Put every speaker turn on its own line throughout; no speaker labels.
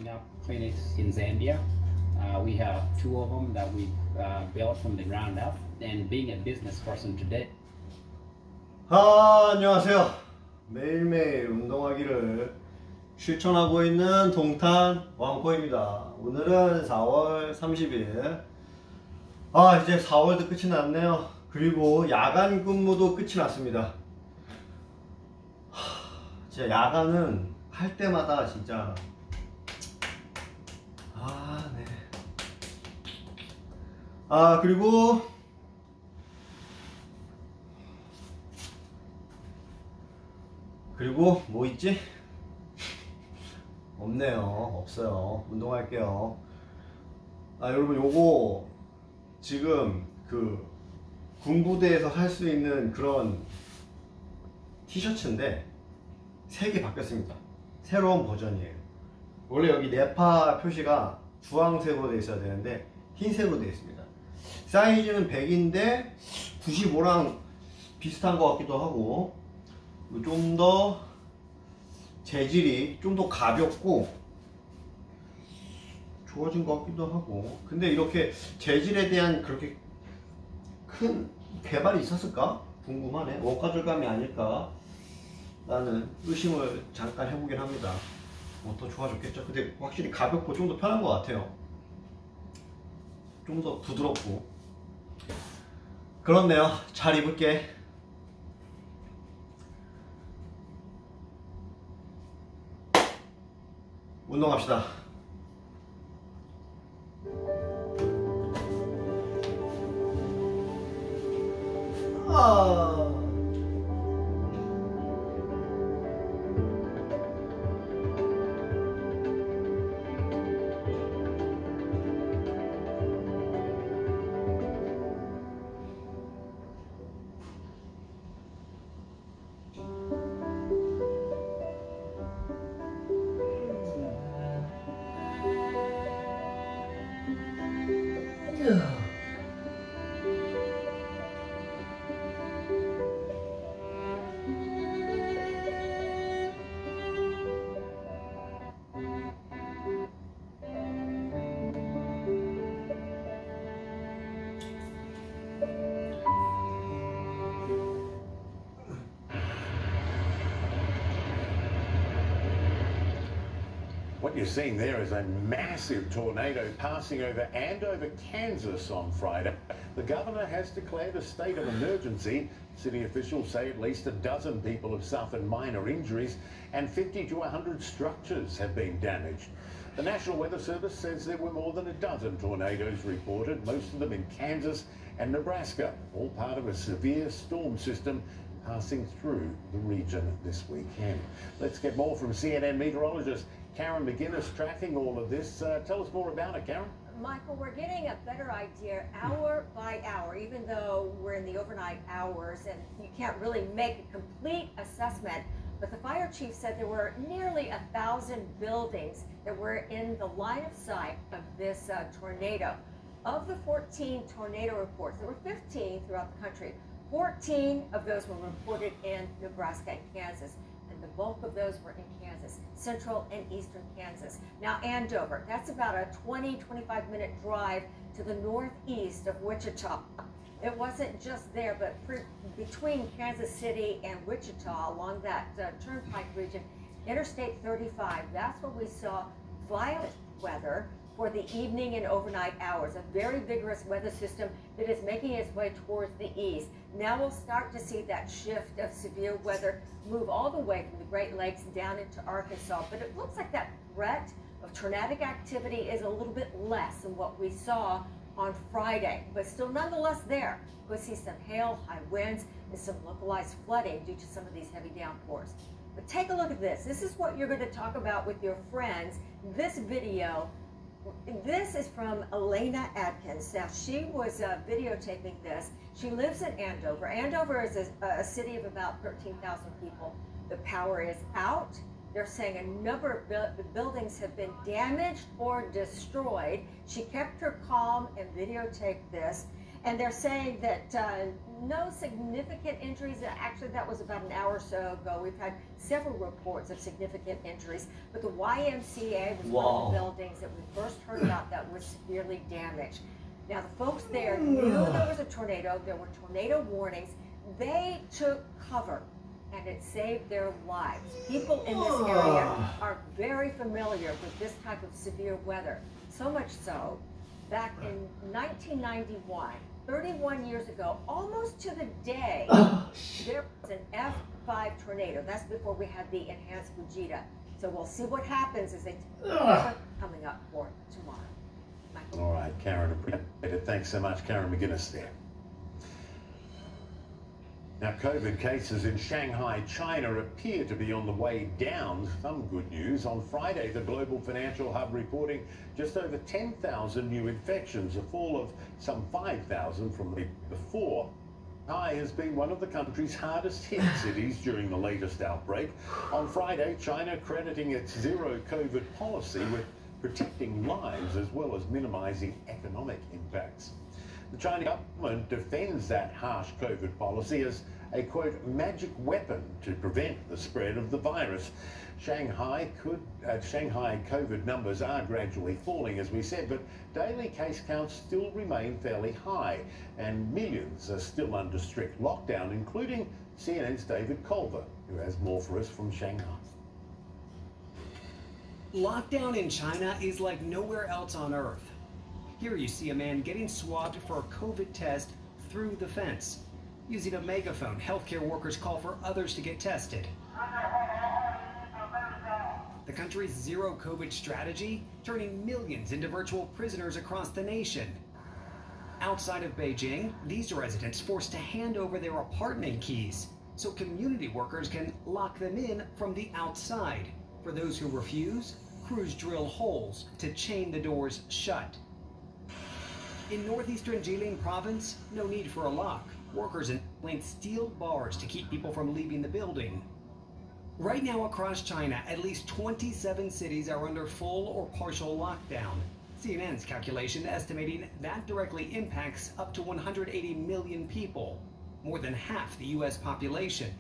setting up clinics in Zambia. We have two of them that we built from the ground up. And being a business person today.
안녕하세요. 매일매일 운동하기를 실천하고 있는 동탄 왕코입니다. 오늘은 4월 30일. 이제 4월도 끝이 났네요. 그리고 야간 근무도 끝이 났습니다. 진짜 야간은 할 때마다 진짜 네. 그리고 뭐 있지? 없네요. 없어요. 운동할게요. 여러분, 요거 지금 그 군부대에서 할 수 있는 그런 티셔츠인데 색이 바뀌었습니다. 새로운 버전이에요. 원래 여기 네파 표시가 주황색으로 되어 있어야 되는데 흰색으로 되어 있습니다. 사이즈는 100인데 95랑 비슷한 것 같기도 하고, 좀 더 재질이 좀 더 가볍고 좋아진 것 같기도 하고. 근데 이렇게 재질에 대한 그렇게 큰 개발이 있었을까? 궁금하네. 원가 절감이 아닐까? 라는 의심을 잠깐 해보긴 합니다. 더 좋아졌겠죠. 근데 확실히 가볍고 좀 더 편한 것 같아요. 좀 더 부드럽고. 그렇네요. 잘 입을게. 운동합시다.
What you're seeing there is a massive tornado passing over Andover, Kansas on Friday. The governor has declared a state of emergency. City officials say at least a dozen people have suffered minor injuries and 50 to 100 structures have been damaged. The National Weather Service says there were more than a dozen tornadoes reported, most of them in Kansas and Nebraska, all part of a severe storm system passing through the region this weekend. Let's get more from CNN meteorologist Karen McGuinness tracking all of this. Tell us more about it, Karen.
Michael, we're getting a better idea hour by hour, even though we're in the overnight hours and you can't really make a complete assessment. But the fire chief said there were nearly 1,000 buildings that were in the line of sight of this tornado. Of the 14 tornado reports, there were 15 throughout the country. 14 of those were reported in Nebraska and Kansas, and the bulk of those were in Kansas, central and eastern Kansas. Now Andover, that's about a 20-25 minute drive to the northeast of Wichita. It wasn't just there, but between Kansas City and Wichita, along that turnpike region, Interstate 35, that's where we saw violent weather for the evening and overnight hours, a very vigorous weather system that is making its way towards the east. Now we'll start to see that shift of severe weather move all the way from the Great Lakes down into Arkansas. But it looks like that threat of tornadic activity is a little bit less than what we saw on Friday, but still nonetheless there. We'll see some hail, high winds, and some localized flooding due to some of these heavy downpours. But take a look at this. This is what you're going to talk about with your friends. This video, this is from Elena Adkins. Now, she was videotaping this. She lives in Andover. Andover is a city of about 13,000 people. The power is out. They're saying a number of buildings have been damaged or destroyed. She kept her calm and videotaped this. And they're saying that no significant injuries. Actually, that was about an hour or so ago. We've had several reports of significant injuries, but the YMCA was one of the buildings that we first heard about that was severely damaged. Now, the folks there knew there was a tornado. There were tornado warnings. They took cover, and it saved their lives. People in this area are very familiar with this type of severe weather. So much so, back in 1991, 31 years ago, almost to the day, there was an F5 tornado. That's before we had the enhanced Fujita. So we'll see what happens as they coming up for tomorrow. Michael.
All right, Karen, appreciate it. Thanks so much, Karen McGuinness there. Now, COVID cases in Shanghai, China appear to be on the way down. Some good news. On Friday, the global financial hub reporting just over 10,000 new infections, a fall of some 5,000 from the week before. Shanghai has been one of the country's hardest hit cities during the latest outbreak. On Friday, China crediting its zero COVID policy with protecting lives as well as minimizing economic impacts. The Chinese government defends that harsh COVID policy as a, quote, magic weapon to prevent the spread of the virus. Shanghai COVID numbers are gradually falling, as we said, but daily case counts still remain fairly high, and millions are still under strict lockdown, including CNN's David Culver, who has more for us from Shanghai.
Lockdown in China is like nowhere else on Earth. Here you see a man getting swabbed for a COVID test through the fence. Using a megaphone, healthcare workers call for others to get tested. The country's zero COVID strategy, turning millions into virtual prisoners across the nation. Outside of Beijing, these residents forced to hand over their apartment keys so community workers can lock them in from the outside. For those who refuse, crews drill holes to chain the doors shut. In northeastern Jilin province, no need for a lock. Workers implant steel bars to keep people from leaving the building. Right now across China, at least 27 cities are under full or partial lockdown. CNN's calculation estimating that directly impacts up to 180 million people, more than half the US population.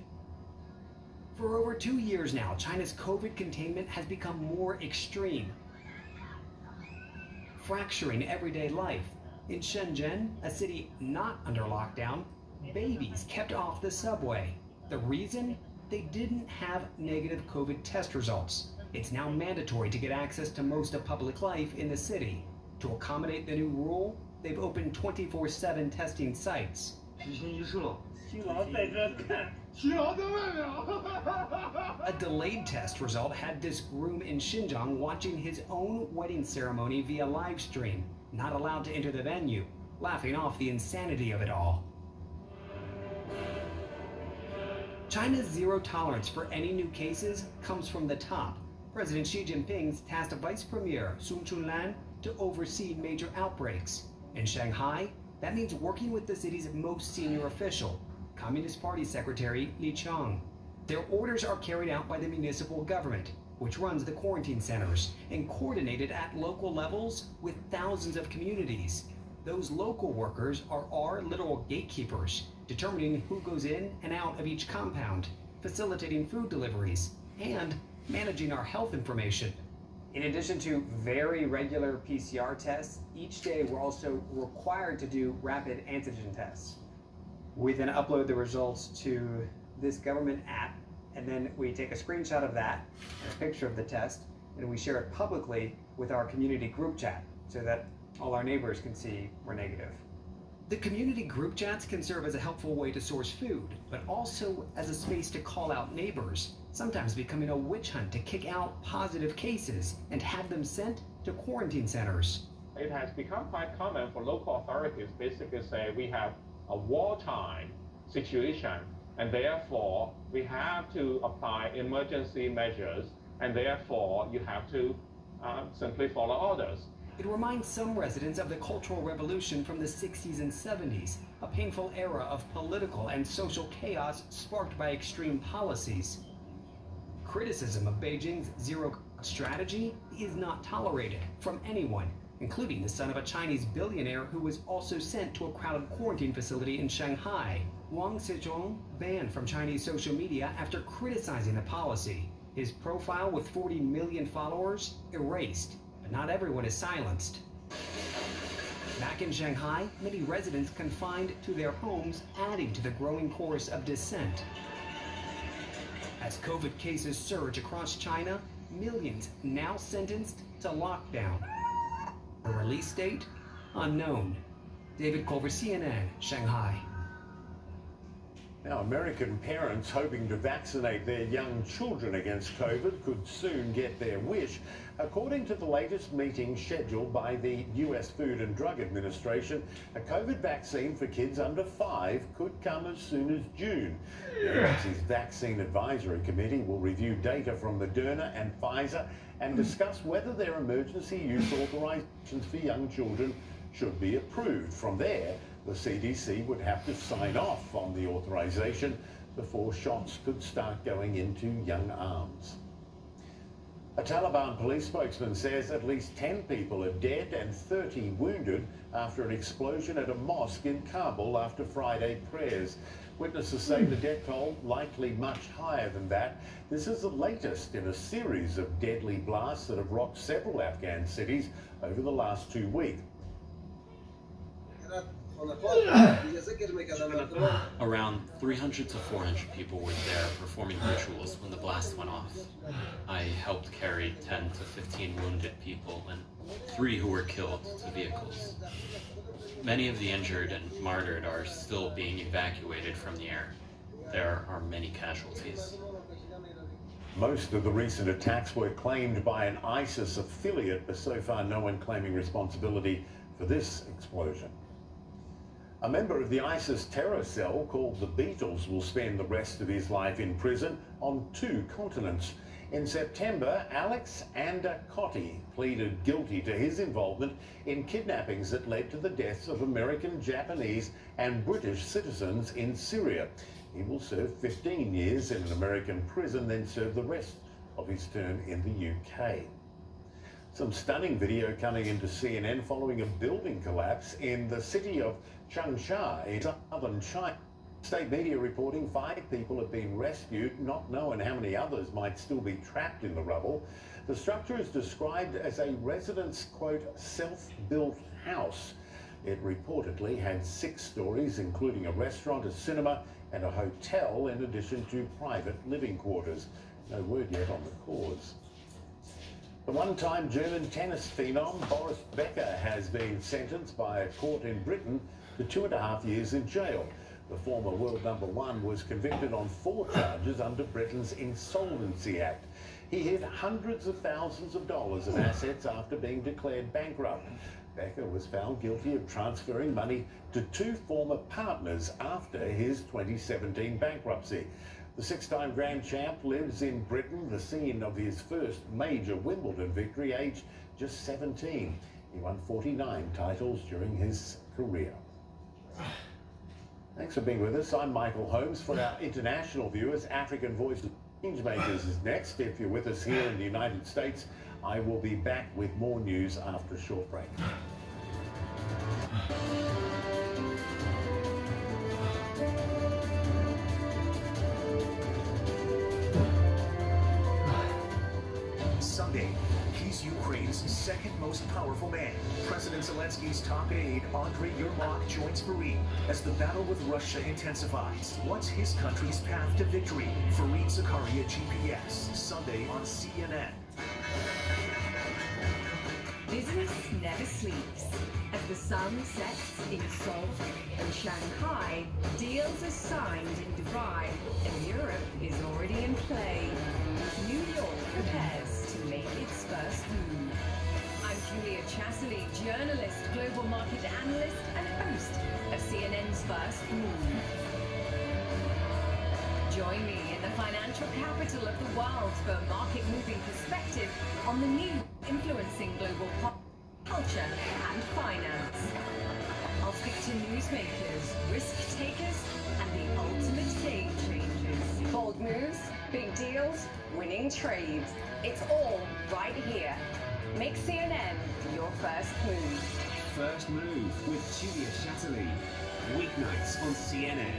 For over 2 years now, China's COVID containment has become more extreme, fracturing everyday life. In Shenzhen, a city not under lockdown, babies kept off the subway. The reason? They didn't have negative COVID test results. It's now mandatory to get access to most of public life in the city. To accommodate the new rule, they've opened 24/7 testing sites. A delayed test result had this groom in Xinjiang watching his own wedding ceremony via live stream, not allowed to enter the venue, laughing off the insanity of it all. China's zero tolerance for any new cases comes from the top. President Xi Jinping's tasked Vice Premier Sun Chunlan to oversee major outbreaks. In Shanghai, that means working with the city's most senior official, Communist Party Secretary Li Qiang. Their orders are carried out by the municipal government, which runs the quarantine centers, and coordinated at local levels with thousands of communities. Those local workers are our literal gatekeepers, determining who goes in and out of each compound, facilitating food deliveries, and managing our health information.
In addition to very regular PCR tests, each day we're also required to do rapid antigen tests. We then upload the results to this government app, and then we take a screenshot of that, a picture of the test, and we share it publicly with our community group chat so that all our neighbors can see we're negative.
The community group chats can serve as a helpful way to source food, but also as a space to call out neighbors, sometimes becoming a witch hunt to kick out positive cases and have them sent to quarantine centers.
It has become quite common for local authorities basically say we have a wartime situation and therefore we have to apply emergency measures and therefore you have to simply follow orders.
It reminds some residents of the Cultural Revolution from the 60s and 70s, a painful era of political and social chaos sparked by extreme policies. Criticism of Beijing's zero strategy is not tolerated from anyone, including the son of a Chinese billionaire who was also sent to a crowded quarantine facility in Shanghai. Wang Zizhong banned from Chinese social media after criticizing the policy. His profile with 40 million followers erased, but not everyone is silenced. Back in Shanghai, many residents confined to their homes, adding to the growing chorus of dissent. As COVID cases surge across China, millions now sentenced to lockdown. The release date? Unknown. David Culver, CNN, Shanghai.
Now, American parents hoping to vaccinate their young children against COVID could soon get their wish. According to the latest meeting scheduled by the US Food and Drug Administration, a COVID vaccine for kids under 5 could come as soon as June. The agency's Vaccine Advisory Committee will review data from Moderna and Pfizer and discuss whether their emergency use authorizations for young children should be approved. From there, the CDC would have to sign off on the authorization before shots could start going into young arms. A Taliban police spokesman says at least 10 people are dead and 30 wounded after an explosion at a mosque in Kabul after Friday prayers. Witnesses say the death toll likely much higher than that. This is the latest in a series of deadly blasts that have rocked several Afghan cities over the last 2 weeks.
Around 300 to 400 people were there performing rituals when the blast went off. I helped carry 10 to 15 wounded people and 3 who were killed to vehicles. Many of the injured and martyred are still being evacuated from the air. There are many casualties.
Most of the recent attacks were claimed by an ISIS affiliate, but so far no one claiming responsibility for this explosion. A member of the ISIS terror cell called the Beatles will spend the rest of his life in prison on 2 continents. In September, Alex Andacotti pleaded guilty to his involvement in kidnappings that led to the deaths of American, Japanese and British citizens in Syria. He will serve 15 years in an American prison, then serve the rest of his term in the UK. Some stunning video coming into CNN following a building collapse in the city of Changsha in southern China. State media reporting 5 people have been rescued, not knowing how many others might still be trapped in the rubble. The structure is described as a residence, quote, self-built house. It reportedly had 6 stories, including a restaurant, a cinema and a hotel, in addition to private living quarters. No word yet on the cause. The one-time German tennis phenom Boris Becker has been sentenced by a court in Britain to 2.5 years in jail. The former world #1 was convicted on 4 charges under Britain's Insolvency Act. He hid hundreds of thousands of dollars of assets after being declared bankrupt. Becker was found guilty of transferring money to 2 former partners after his 2017 bankruptcy. The 6-time grand champ lives in Britain, the scene of his first major Wimbledon victory, aged just 17. He won 49 titles during his career. Thanks for being with us. I'm Michael Holmes. For our international viewers, African Voice of Changemakers is next. If you're with us here in the United States, I will be back with more news after a short break.
Sunday, he's Ukraine's second most powerful man. President Zelensky's top aide, Andriy Yermak, joins Fareed as the battle with Russia intensifies. What's his country's path to victory? Fareed Zakaria, GPS, Sunday on CNN.
Business never sleeps. As the sun sets in Seoul and Shanghai, deals are signed in Dubai, and Europe is already in play. New York prepares to make its first move. I'm Julia Chasley, journalist, global market analyst, and host of CNN's First Move. Join me in the financial capital of the world for a market-moving perspective on the new influencing global culture and finance. I'll speak to newsmakers, risk takers, and the ultimate game changers. Bold moves, big deals, winning trades. It's all right here. Make CNN your your first move.
First Move with Julia Chatterley. Weeknights on CNN.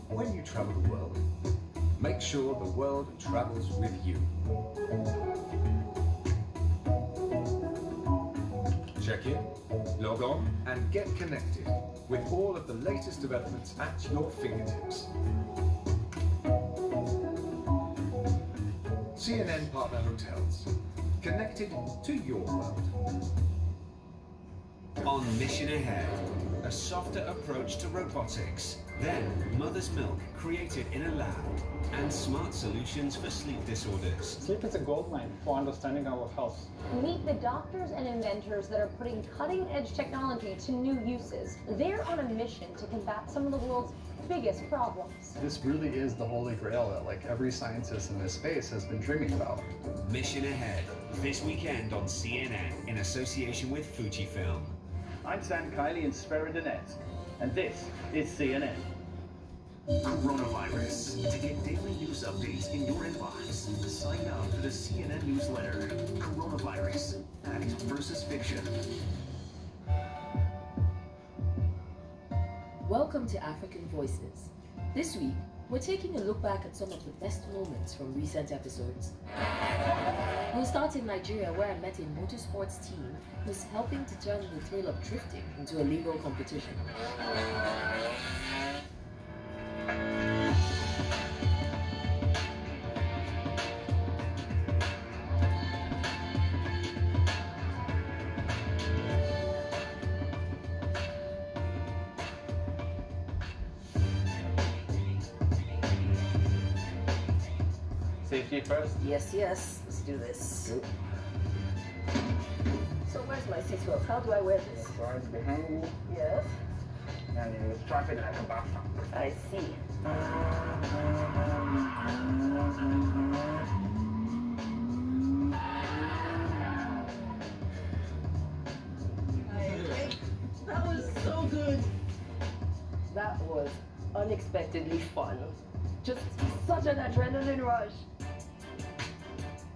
When you travel the world, make sure the world travels with you. Check in, log on, and get connected with all of the latest developments at your fingertips. CNN Partner Hotels, connected to your world.
On Mission Ahead, a softer approach to robotics. Then Mother's Milk, created in a lab, and smart solutions for sleep disorders.
Sleep is a goldmine for understanding our health.
Meet the doctors and inventors that are putting cutting-edge technology to new uses. They're on a mission to combat some of the world's biggest problems.
This really is the holy grail that like every scientist in this space has been dreaming about.
Mission Ahead, this weekend on CNN in association with Fujifilm.
I'm Sam Kiley in Spiridonetsk, and this is CNN.
Coronavirus. To get daily news updates in your inbox, sign up for the CNN newsletter. Coronavirus. Fact versus fiction.
Welcome to African Voices. This week, we're taking a look back at some of the best moments from recent episodes. We'll start in Nigeria, where I met a motorsports team who's helping to turn the thrill of drifting into a legal competition.
Safety first?
Yes, yes. Let's do this. So where's my seatbelt? How do I wear this?
Right behind you.
Yes.
And you strap it like a backpack.
I see.
That was so good.
That was unexpectedly fun. Just such an adrenaline rush.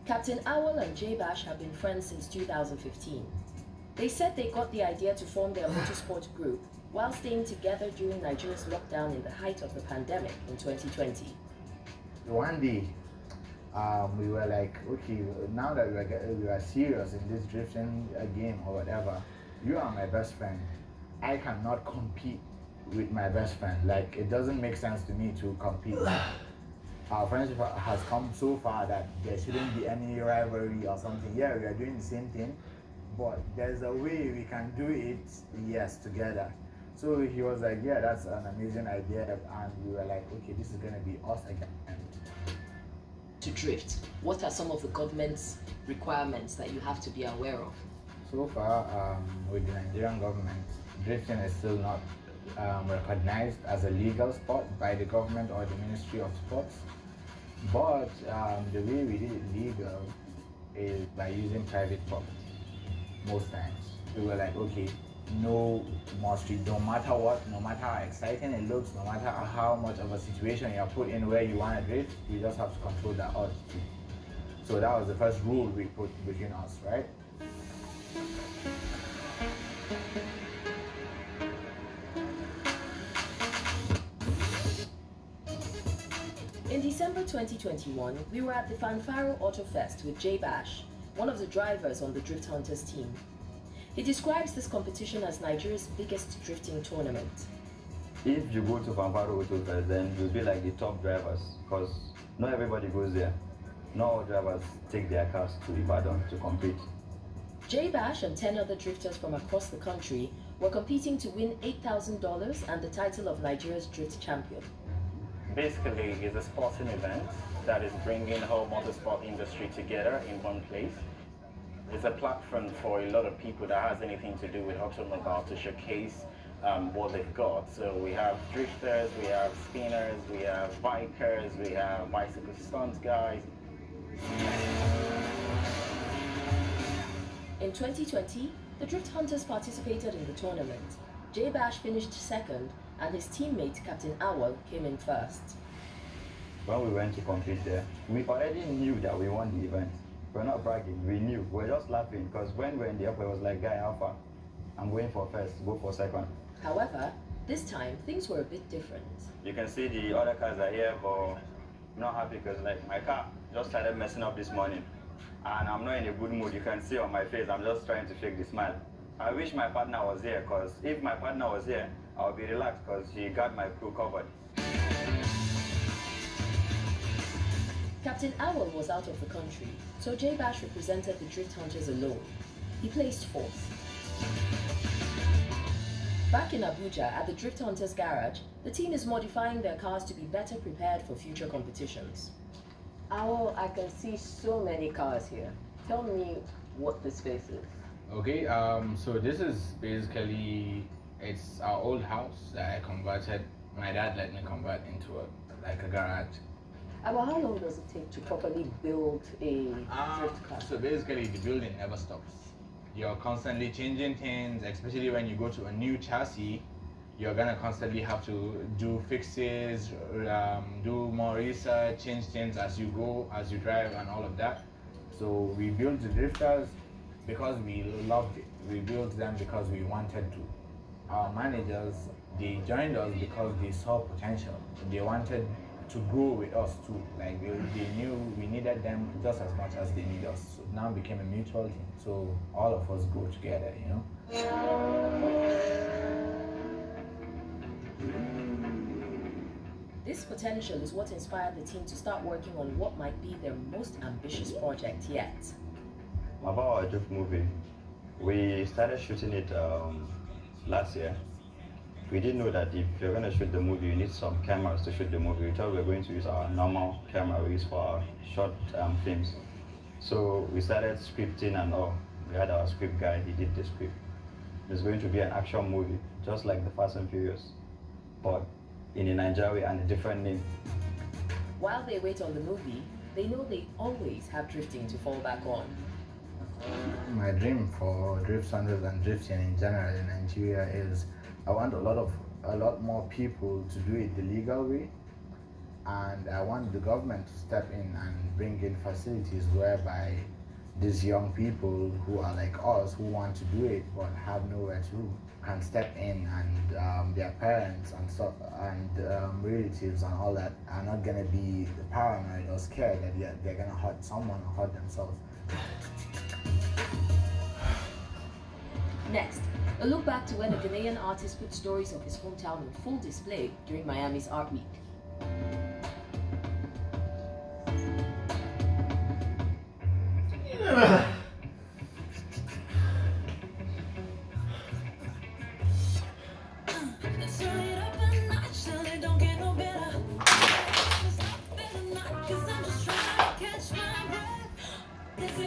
Captain Owl and Jay Bash have been friends since 2015. They said they got the idea to form their motorsport group while staying together during Nigeria's lockdown in the height of the pandemic in 2020.
One day, we were like, okay, now that we are serious in this drifting game or whatever, you are my best friend. I cannot compete with my best friend. Like, it doesn't make sense to me to compete. Our friendship has come so far that there shouldn't be any rivalry or something. Yeah, we are doing the same thing, but there's a way we can do it, yes, together. So he was like, yeah, that's an amazing idea, and we were like, okay, this is gonna be us again.
To drift, what are some of the government's requirements that you have to be aware of?
So far, with the Nigerian government, drifting is still not recognized as a legal sport by the government or the Ministry of Sports. But the way we did it legal is by using private property most times. We were like, okay, no more street, no matter what, no matter how exciting it looks, no matter how much of a situation you're put in where you want to drift, you just have to control that altitude. So that was the first rule we put between us, right?
In December 2021, we were at the Fanfaro Auto Fest with Jay Bash, one of the drivers on the Drift Hunters team. He describes this competition as Nigeria's biggest drifting tournament.
If you go to Fanfaro Auto Fest, then you'll be like the top drivers, because not everybody goes there. Not all drivers take their cars to Ibadan to compete.
Jay Bash and 10 other drifters from across the country were competing to win $8,000 and the title of Nigeria's drift champion.
Basically, it's a sporting event that is bringing the whole motorsport industry together in one place. It's a platform for a lot of people that has anything to do with automobile to showcase what they've got. So we have drifters, we have spinners, we have bikers, we have bicycle stunt guys.
In 2020, the Drift Hunters participated in the tournament. Jay Bash finished second, and his teammate, Captain Awal, came in first.
When we went to compete there, we already knew that we won the event. We're not bragging, we knew. We're just laughing, because when we're in the airport, it was like, guy, how far? I'm going for first, go for second.
However, this time, things were a bit different.
You can see the other cars are here, but I'm not happy because like my car just started messing up this morning. And I'm not in a good mood. You can see on my face, I'm just trying to fake the smile. I wish my partner was here, because if my partner was here, I would be relaxed because he got my crew covered.
Captain Awal was out of the country, so Jay Bash represented the Drift Hunters alone. He placed fourth. Back in Abuja at the Drift Hunters garage, the team is modifying their cars to be better prepared for future competitions.
Awal, I can see so many cars here. Tell me what this space is.
Okay, so this is basically, it's our old house that I converted. My dad let me convert into a garage.
Well, how long does it take to properly build a drift car?
So basically the building never stops. You're constantly changing things, especially when you go to a new chassis. You're gonna constantly have to do fixes, do more research, change things as you go, as you drive and all of that. So we built the drifters because we loved it. We built them because we wanted to. Our managers, they joined us because they saw potential. They wanted to grow with us too. Like they knew we needed them just as much as they need us. So now it became a mutual thing. So all of us grow together, you know.
This potential is what inspired the team to start working on what might be their most ambitious project yet.
About our drift movie, we started shooting it last year. We didn't know that if you're going to shoot the movie, you need some cameras to shoot the movie. We thought we were going to use our normal camera we use for our short films. So we started scripting and all. We had our script guy, he did the script. It's going to be an action movie, just like the Fast and Furious, but in a Nigeria and a different name.
While they wait on the movie, they know they always have drifting to fall back on.
My dream for Drift Hunters and drifting in general in Nigeria is I want a lot more people to do it the legal way, and I want the government to step in and bring in facilities whereby these young people who are like us, who want to do it but have nowhere to, can step in, and their parents and stuff and relatives and all that are not gonna be paranoid or scared that they're gonna hurt someone or hurt themselves.
Next, a look back to when a Ghanaian artist put stories of his hometown on full display during Miami's Art Week.
This